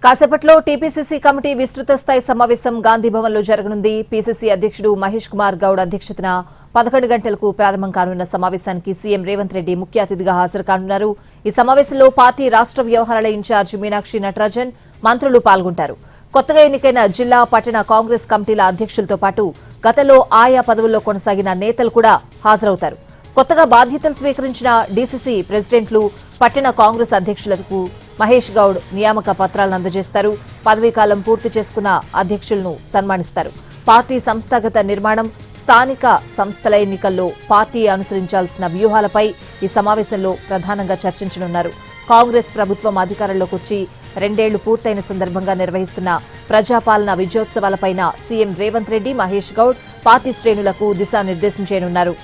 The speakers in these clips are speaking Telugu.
కాసేపట్లో టీపీసీసీ కమిటీ విస్తృత స్థాయి సమావేశం గాంధీ భవన్లో జరగనుంది. పీసీసీ అధ్యక్షుడు మహేష్ కుమార్ గౌడ్ అధ్యక్షతన 11 గంటలకు ప్రారంభం కానున్న సమావేశానికి సీఎం రేవంత్ రెడ్డి ముఖ్య అతిథిగా హాజరు కానున్నారు. ఈ సమావేశంలో పార్టీ రాష్ట్ర వ్యవహారాల ఇన్ఛార్జి మీనాక్షి నటరాజన్, మంత్రులు పాల్గొంటారు. కొత్తగా ఎన్నికైన జిల్లా, పట్టణ కాంగ్రెస్ కమిటీల అధ్యక్షులతో పాటు గతంలో ఆయా పదవుల్లో కొనసాగిన నేతలు కూడా హాజరవుతారు. కొత్తగా బాధ్యతలు స్వీకరించిన డీసీసీ ప్రెసిడెంట్లు, పట్టణ కాంగ్రెస్ అధ్యక్షులకు మహేష్ గౌడ్ నియామక పత్రాలను అందజేస్తారు. పదవీకాలం పూర్తి చేసుకున్న అధ్యక్షులను సన్మానిస్తారు. పార్టీ సంస్థాగత నిర్మాణం, స్థానిక సంస్థల ఎన్నికల్లో పార్టీ అనుసరించాల్సిన వ్యూహాలపై ఈ సమావేశంలో ప్రధానంగా చర్చించనున్నారు. కాంగ్రెస్ ప్రభుత్వం అధికారంలోకి వచ్చి 2 ఏళ్లు పూర్తయిన సందర్భంగా నిర్వహిస్తున్న ప్రజాపాలన విజయోత్సవాలపై సీఎం రేవంత్ రెడ్డి, మహేష్ గౌడ్ పార్టీ శ్రేణులకు దిశానిర్దేశం చేయనున్నారు.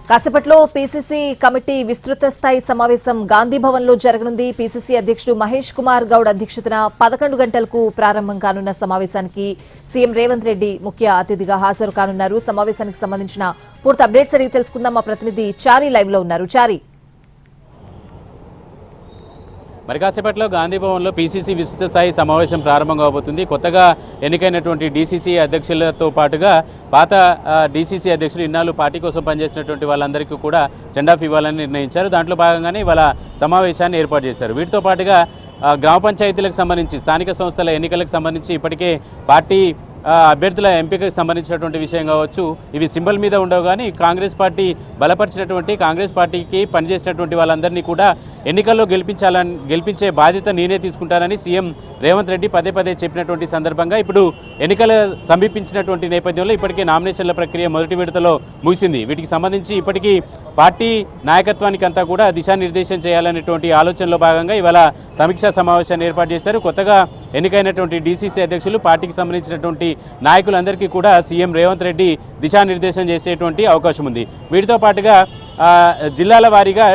కాసేపట్లో పీసీసీ కమిటీ విస్తృత స్థాయి సమావేశం గాంధీ భవన్లో జరగనుంది. పీసీసీ అధ్యక్షుడు మహేష్ కుమార్ గౌడ్ అధ్యక్షతన 11 గంటలకు ప్రారంభం కానున్న సమావేశానికి సీఎం రేవంత్ రెడ్డి ముఖ్య అతిథిగా హాజరు కానున్నారు. సమావేశానికి సంబంధించిన పూర్తి అప్డేట్స్ అడిగి తెలుసుకుందాం. మా ప్రతినిధి చారీ లైవ్ లో ఉన్నారు. చారీ, మరి కాసేపట్లో గాంధీ భవన్లో పీసీసీ విస్తృత స్థాయి సమావేశం ప్రారంభం కాబోతుంది. కొత్తగా ఎన్నికైనటువంటి డీసీసీ అధ్యక్షులతో పాటుగా పాత డీసీసీ అధ్యక్షులు ఇన్నాళ్ళు పార్టీ కోసం పనిచేసినటువంటి వాళ్ళందరికీ కూడా సెండ్ ఆఫ్ ఇవ్వాలని నిర్ణయించారు. దాంట్లో భాగంగానే ఇవాళ సమావేశాన్ని ఏర్పాటు చేశారు. వీటితో పాటుగా గ్రామ పంచాయతీలకు సంబంధించి, స్థానిక సంస్థల ఎన్నికలకు సంబంధించి ఇప్పటికే పార్టీ అభ్యర్థుల ఎంపికకు సంబంధించినటువంటి విషయం కావచ్చు, ఇవి సింబల్ మీద ఉండవు. కానీ కాంగ్రెస్ పార్టీ బలపరిచినటువంటి, కాంగ్రెస్ పార్టీకి పనిచేసినటువంటి వాళ్ళందరినీ కూడా ఎన్నికల్లో గెలిపించే బాధ్యత నేనే తీసుకుంటానని సీఎం రేవంత్ రెడ్డి పదే పదే చెప్పినటువంటి సందర్భంగా ఇప్పుడు ఎన్నికలు సమీపించినటువంటి నేపథ్యంలో ఇప్పటికే నామినేషన్ల ప్రక్రియ మొదటి విడతలో ముగిసింది. వీటికి సంబంధించి ఇప్పటికీ పార్టీ నాయకత్వానికి అంతా కూడా దిశానిర్దేశం చేయాలనేటువంటి ఆలోచనలో భాగంగా ఇవాళ సమీక్షా సమావేశాన్ని ఏర్పాటు చేశారు. కొత్తగా ఎన్నికైనటువంటి డీసీసీ అధ్యక్షులు, పార్టీకి సంబంధించినటువంటి నాయకులందరికీ కూడా సీఎం రేవంత్ రెడ్డి దిశానిర్దేశం చేసేటువంటి అవకాశం ఉంది. వీటితో పాటుగా జిల్లాల వారీగా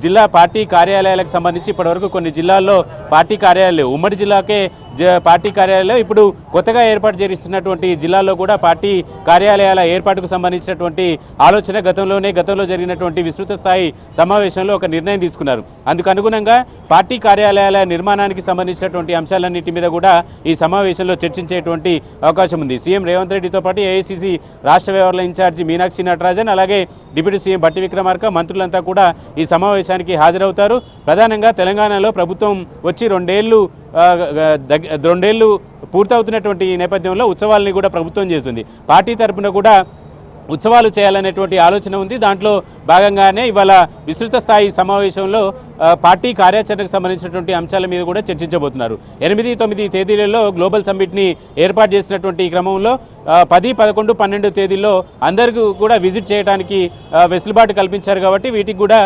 జిల్లా పార్టీ కార్యాలయాలకు సంబంధించి ఇప్పటివరకు కొన్ని జిల్లాల్లో పార్టీ కార్యాలయాలు, ఉమ్మడి జిల్లాకే పార్టీ కార్యాలయాలు, ఇప్పుడు కొత్తగా ఏర్పాటు చేస్తున్నటువంటి జిల్లాల్లో కూడా పార్టీ కార్యాలయాల ఏర్పాటుకు సంబంధించినటువంటి ఆలోచన గతంలో జరిగినటువంటి విస్తృత స్థాయి సమావేశంలో ఒక నిర్ణయం తీసుకున్నారు. అందుకు అనుగుణంగా పార్టీ కార్యాలయాల నిర్మాణానికి సంబంధించినటువంటి అంశాలన్నింటి మీద కూడా ఈ సమావేశంలో చర్చించేటువంటి అవకాశం ఉంది. సీఎం రేవంత్ రెడ్డితో పాటు ఏఐసీసీ రాష్ట్ర వ్యవహారాల ఇన్ఛార్జి మీనాక్షి నటరాజన్, అలాగే డిప్యూటీ సీఎం బట్టి విక్రమార్క, మంత్రులంతా కూడా ఈ సమావేశానికి హాజరవుతారు. ప్రధానంగా తెలంగాణలో ప్రభుత్వం వచ్చి 2 ఏళ్లు పూర్తవుతున్నటువంటి నేపథ్యంలో ఉత్సవాలని కూడా ప్రభుత్వం చేస్తుంది. పార్టీ తరఫున కూడా ఉత్సవాలు చేయాలనేటువంటి ఆలోచన ఉంది. దాంట్లో భాగంగానే ఇవాళ విస్తృత స్థాయి సమావేశంలో పార్టీ కార్యాచరణకు సంబంధించినటువంటి అంశాల మీద కూడా చర్చించబోతున్నారు. 8, 9 తేదీలలో గ్లోబల్ సమ్మిట్ని ఏర్పాటు చేసినటువంటి ఈ క్రమంలో 10, 11, 12 తేదీల్లో అందరికీ కూడా విజిట్ చేయడానికి వెసులుబాటు కల్పించారు. కాబట్టి వీటికి కూడా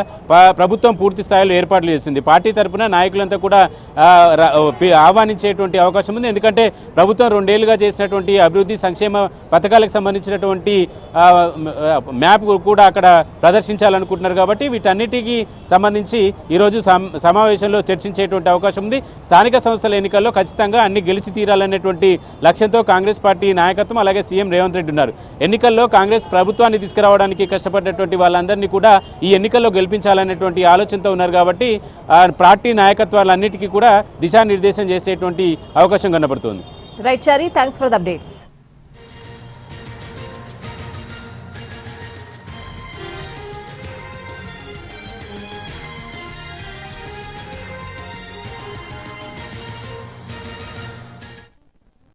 ప్రభుత్వం పూర్తి స్థాయిలో ఏర్పాట్లు చేసింది. పార్టీ తరఫున నాయకులంతా కూడా ఆహ్వానించేటువంటి అవకాశం ఉంది. ఎందుకంటే ప్రభుత్వం 2 ఏళ్లుగా చేసినటువంటి అభివృద్ధి సంక్షేమ పథకాలకు సంబంధించినటువంటి మ్యాప్ కూడా అక్కడ ప్రదర్శించాలనుకుంటున్నారు. కాబట్టి వీటన్నిటికీ సంబంధించి ఈరోజు సమావేశంలో చర్చించేటువంటి అవకాశం ఉంది. స్థానిక సంస్థల ఎన్నికల్లో ఖచ్చితంగా అన్ని గెలిచి తీరాలనేటువంటి లక్ష్యంతో కాంగ్రెస్ పార్టీ నాయకత్వం, అలాగే సీఎం రేవంత్ రెడ్డి ఉన్నారు. ఎన్నికల్లో కాంగ్రెస్ ప్రభుత్వాన్ని తీసుకురావడానికి కష్టపడ్డటువంటి వాళ్ళందరినీ కూడా ఈ ఎన్నికల్లో గెలిపించాలనేటువంటి ఆలోచనతో ఉన్నారు. కాబట్టి పార్టీ నాయకత్వాలన్నిటికీ కూడా దిశానిర్దేశం చేసేటువంటి అవకాశం కనబడుతుంది. Right Chari, thanks for the updates.